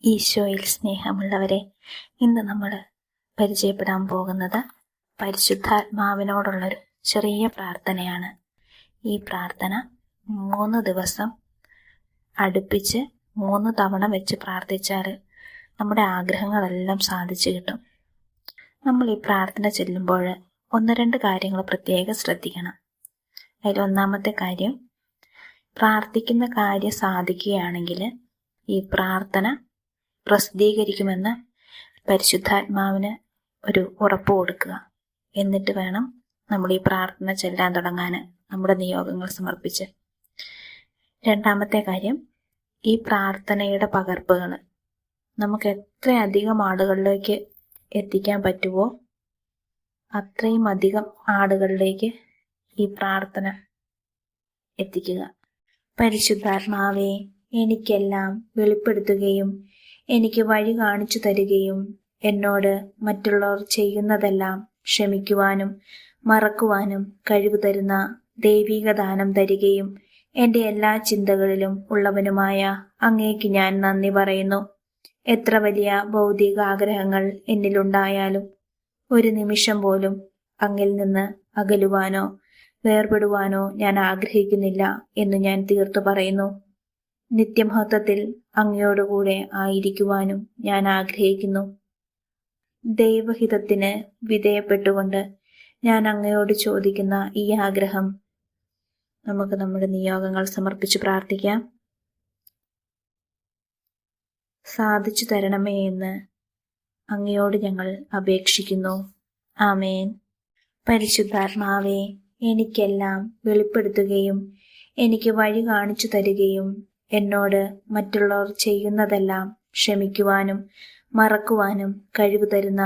ഈശോയിൽ സ്നേഹമുള്ളവരെ, ഇന്ന് നമ്മൾ പരിചയപ്പെടാൻ പോകുന്നത് പരിശുദ്ധാത്മാവിനോടുള്ളൊരു ചെറിയ പ്രാർത്ഥനയാണ്. ഈ പ്രാർത്ഥന 3 ദിവസം അടുപ്പിച്ച് 3 തവണ വെച്ച് പ്രാർത്ഥിച്ചാൽ നമ്മുടെ ആഗ്രഹങ്ങളെല്ലാം സാധിച്ചു കിട്ടും. നമ്മൾ ഈ പ്രാർത്ഥന ചെല്ലുമ്പോൾ 1-2 കാര്യങ്ങൾ പ്രത്യേകം ശ്രദ്ധിക്കണം. അതിൽ ഒന്നാമത്തെ കാര്യം, പ്രാർത്ഥിക്കുന്ന കാര്യം സാധിക്കുകയാണെങ്കിൽ ഈ പ്രാർത്ഥന പ്രസിദ്ധീകരിക്കുമെന്ന് പരിശുദ്ധാത്മാവിന് ഒരു ഉറപ്പ് കൊടുക്കുക. എന്നിട്ട് വേണം നമ്മൾ ഈ പ്രാർത്ഥന ചെല്ലാൻ തുടങ്ങാൻ, നമ്മുടെ നിയോഗങ്ങൾ സമർപ്പിച്ച്. രണ്ടാമത്തെ കാര്യം, ഈ പ്രാർത്ഥനയുടെ പകർപ്പുകൾ നമുക്ക് എത്രയധികം ആളുകളിലേക്ക് എത്തിക്കാൻ പറ്റുമോ അത്രയും അധികം ആളുകളിലേക്ക് ഈ പ്രാർത്ഥന എത്തിക്കുക. പരിശുദ്ധാത്മാവേ, എനിക്കെല്ലാം വെളിപ്പെടുത്തുകയും എനിക്ക് വഴി കാണിച്ചു തരികയും എന്നോട് മറ്റുള്ളവർ ചെയ്യുന്നതെല്ലാം ക്ഷമിക്കുവാനും മറക്കുവാനും കഴിവ് തരുന്ന ദൈവിക ദാനം തരികയും എൻ്റെ എല്ലാ ചിന്തകളിലും ഉള്ളവനുമായ അങ്ങേക്ക് ഞാൻ നന്ദി പറയുന്നു. എത്ര വലിയ ഭൗതിക ആഗ്രഹങ്ങൾ എന്നിലുണ്ടായാലും ഒരു നിമിഷം പോലും അങ്ങിൽ നിന്ന് അകലുവാനോ വേർപെടുവാനോ ഞാൻ ആഗ്രഹിക്കുന്നില്ല എന്ന് ഞാൻ തീർത്തു പറയുന്നു. നിത്യമഹത്വത്തിൽ അങ്ങയോടുകൂടെ ആയിരിക്കുവാനും ഞാൻ ആഗ്രഹിക്കുന്നു. ദൈവഹിതത്തിന് വിധേയപ്പെട്ടുകൊണ്ട് ഞാൻ അങ്ങയോട് ചോദിക്കുന്ന ഈ ആഗ്രഹം നമുക്ക് നമ്മുടെ നിയോഗങ്ങൾ സമർപ്പിച്ച് പ്രാർത്ഥിക്കാം. സാധിച്ചു തരണമേ എന്ന് അങ്ങയോട് ഞങ്ങൾ അപേക്ഷിക്കുന്നു. ആമേൻ. പരിശുദ്ധാത്മാവേ, എനിക്കെല്ലാം വെളിപ്പെടുത്തുകയും എനിക്ക് വഴി കാണിച്ചു തരികയും എന്നോട് മറ്റുള്ളവർ ചെയ്യുന്നതെല്ലാം ക്ഷമിക്കുവാനും മറക്കുവാനും കഴിവ് തരുന്ന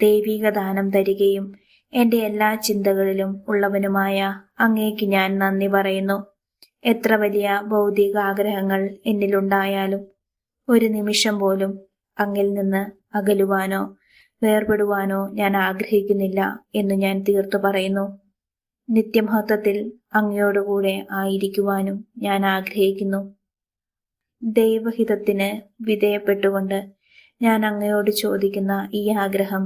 ദൈവിക ദാനം തരികയും എൻ്റെ എല്ലാ ചിന്തകളിലും ഉള്ളവനുമായ അങ്ങേക്ക് ഞാൻ നന്ദി പറയുന്നു. എത്ര വലിയ ഭൗതിക ആഗ്രഹങ്ങൾ എന്നിലുണ്ടായാലും ഒരു നിമിഷം പോലും അങ്ങിൽ നിന്ന് അകലുവാനോ വേർപെടുവാനോ ഞാൻ ആഗ്രഹിക്കുന്നില്ല എന്ന് ഞാൻ തീർത്തു പറയുന്നു. നിത്യമഹത്വത്തിൽ അങ്ങയോടുകൂടെ ആയിരിക്കുവാനും ഞാൻ ആഗ്രഹിക്കുന്നു. ദൈവഹിതത്തിന് വിധേയപ്പെട്ടുകൊണ്ട് ഞാൻ അങ്ങയോട് ചോദിക്കുന്ന ഈ ആഗ്രഹം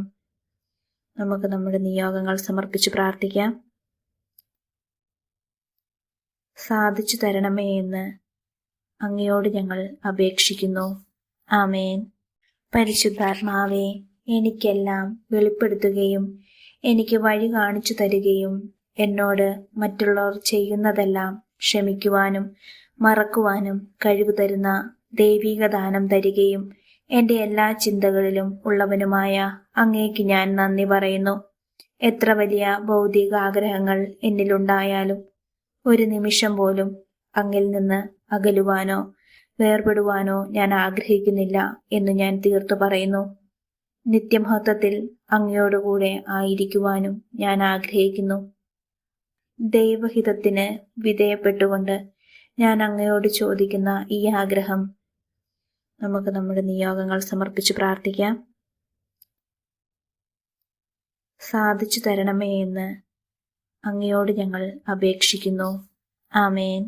നമുക്ക് നമ്മുടെ നിയോഗങ്ങൾ സമർപ്പിച്ച് പ്രാർത്ഥിക്കാം. സാധിച്ചു തരണമേ എന്ന് അങ്ങയോട് ഞങ്ങൾ അപേക്ഷിക്കുന്നു. ആമേൻ. പരിശുദ്ധാത്മാവേ, എനിക്കെല്ലാം വെളിപ്പെടുത്തുകയും എനിക്ക് വഴി കാണിച്ചു തരികയും എന്നോട് മറ്റുള്ളവർ ചെയ്യുന്നതെല്ലാം ക്ഷമിക്കുവാനും മറക്കുവാനും കഴിവ് തരുന്ന ദൈവിക ദാനം തരികയും എൻ്റെ എല്ലാ ചിന്തകളിലും ഉള്ളവനുമായ അങ്ങേക്ക് ഞാൻ നന്ദി പറയുന്നു. എത്ര വലിയ ഭൗതിക ആഗ്രഹങ്ങൾ എന്നിലുണ്ടായാലും ഒരു നിമിഷം പോലും അങ്ങിൽ നിന്ന് അകലുവാനോ വേർപെടുവാനോ ഞാൻ ആഗ്രഹിക്കുന്നില്ല എന്ന് ഞാൻ തീർത്തു പറയുന്നു. നിത്യമഹത്വത്തിൽ അങ്ങയോടുകൂടെ ആയിരിക്കുവാനും ഞാൻ ആഗ്രഹിക്കുന്നു. ദൈവഹിതത്തിന് വിധേയപ്പെട്ടുകൊണ്ട് ഞാൻ അങ്ങയോട് ചോദിക്കുന്ന ഈ ആഗ്രഹം നമുക്ക് നമ്മുടെ നിയോഗങ്ങൾ സമർപ്പിച്ച് പ്രാർത്ഥിക്കാം. സാധിച്ചു തരണമേ എന്ന് അങ്ങയോട് ഞങ്ങൾ അപേക്ഷിക്കുന്നു. ആമേൻ.